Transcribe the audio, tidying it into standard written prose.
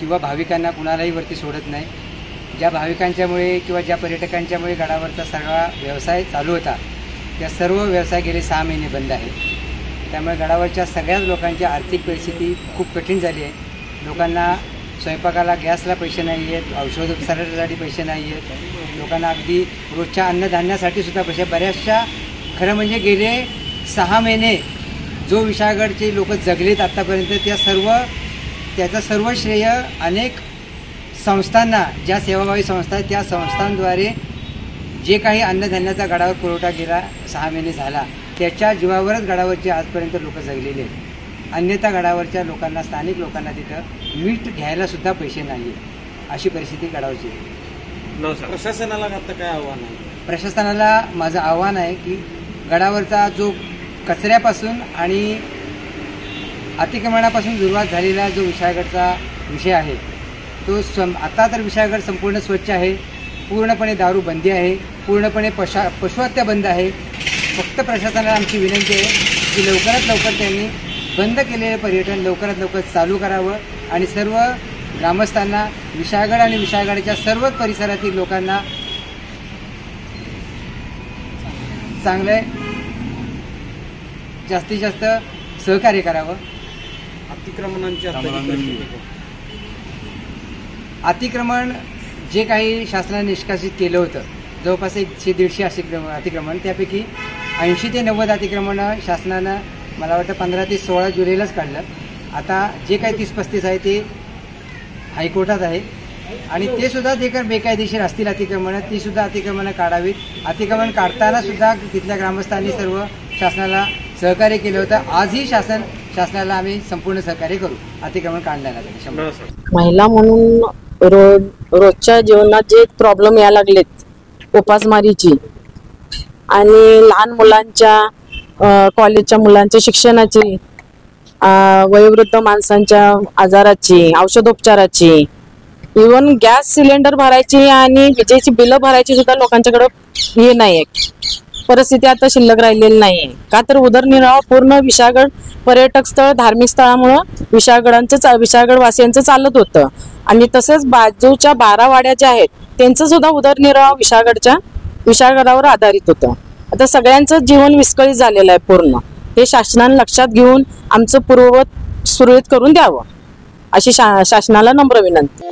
किंवा भाविकांना कुणालाही वरती सोडत नाही। ज्या भाविकांच्यामुळे किंवा ज्या पर्यटकांच्यामुळे गडावरचा सगळा व्यवसाय चालू होता त्या सर्व व्यवसाय गेले 6 महिने बंद आहे। त्यामुळे गडावरच्या सगळ्याच लोकांची आर्थिक परिस्थिती खूप कठीण झाली आहे। लोकांना स्वयंपाकाला गॅसला पैसे नाही आहेत, औषधोपचारासाठी पैसे नाही आहेत, लोकांना अगदी रोजच्या अन्नधान्यासाठी सुद्धा पैसे बऱ्याचशा खरं म्हणजे गेले 6 महिने जो विशाळगडचे लोक जगलेत आत्तापर्यंत त्याचं सर्व श्रेय अनेक संस्थांना, ज्या सेवाभावी संस्था आहेत त्या संस्थांद्वारे जे काही अन्नधान्याचा गडावर पुरवठा गेला 6 महिने झाला त्याच्या जीवावरच गडावरचे आजपर्यंत लोक जगलेले आहेत। अन्यथा गडावरच्या लोकांना, स्थानिक लोकांना तिथं मीठ घ्यायला सुद्धा पैसे नाही आहे, अशी परिस्थिती गडावरची आहे। प्रशासनाला आता काय आव्हान आहे? प्रशासनाला माझं आव्हान आहे की गडावरचा जो कचऱ्यापासून आणि अतिक्रमणापासून सुरुवात झालेला जो विशाळगडचा विषय आहे तो आता तर विशाळगड संपूर्ण स्वच्छ आहे, पूर्णपणे दारू बंदी आहे, पूर्णपणे पशुहत्या बंद आहे। फक्त प्रशासनाला आमची विनंती आहे की लवकरात लवकर त्यांनी बंद केलेले पर्यटन लवकरात लवकर चालू करावं आणि सर्व ग्रामस्थांना, विशाळगड आणि विशाळगडच्या सर्व परिसरातील लोकांना चांगले जास्तीत जास्त सहकार्य करावं। अतिक्रमण जे काही शासनाने निष्कासित केलं होतं जवळपास 100-150 अतिक्रमण, त्यापैकी 80 ते 90 अतिक्रमण शासनानं मला वाटतं 15 ते 16 जुलैलाच काढलं। आता जे काही 30-35 आहे ते हायकोर्टात आहे आणि ते सुद्धा जे काही बेकायदेशीर असतील अतिक्रमणं ती सुद्धा अतिक्रमणं काढावीत। अतिक्रमण काढताना सुद्धा तिथल्या ग्रामस्थांनी सर्व शासनाला सहकार्य केलं होतं। आजही शासनाला आम्ही संपूर्ण सहकार्य करू अतिक्रमण काढण्याला। महिला म्हणून रोजच्या जीवनात जे प्रॉब्लेम यायला लागलेत उपासमारीची आणि लहान मुलांच्या कॉलेजच्या मुलांच्या शिक्षणाची, वयोवृद्ध माणसांच्या आजाराची, औषधोपचाराची, इव्हन गॅस सिलेंडर भरायची आणि विजेची बिलं भरायची सुद्धा लोकांच्याकडे हे नाही आहे, परिस्थिती आता शिल्लक राहिलेली नाही आहे। का तर उदरनिर्वाह पूर्ण विशाळगड पर्यटक स्थळ, धार्मिक स्थळामुळं विशाळगड वासियांचं चालत होतं आणि तसंच बाजूच्या 12 वाड्या ज्या आहेत त्यांचं सुद्धा उदरनिर्वाह विशाळगडावर आधारित होतं। आता सगळ्यांचं जीवन विस्कळीत झालेलं आहे पूर्ण। हे शासनाने लक्षात घेऊन आमचं पूर्ववत सुरळीत करून द्यावं अशी शासनाला नम्र विनंती।